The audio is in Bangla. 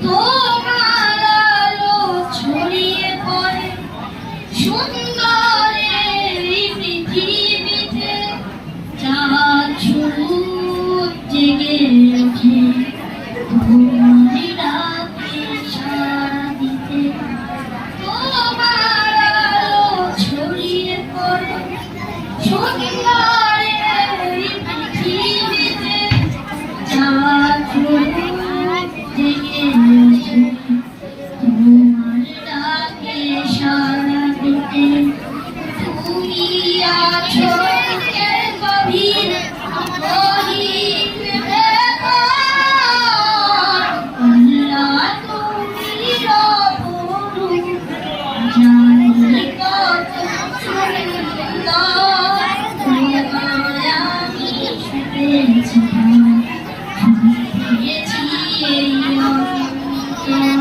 তোমার আলো ছড়িয়ে পড়ে সুন্দর এই পৃথিবীতে, চাঁদ সূর্য জেগে ওঠে তোমার ডাকে সাড়া দিতে। তোমার আলো ছড়িয়ে পড়ে সুন্দর এই পৃথিবীতে, চাঁদ সূর্য জেগে ওঠে তোমার ডাকে সাড়া দিতে। তুমি আছো এর গভীর গহীন ভেতর, আল্লাহ তুমি অপরূপ, জানি কত সুন্দর, তোমায় আমি ছুঁয়েছি, পেয়েছি এই অন্তর।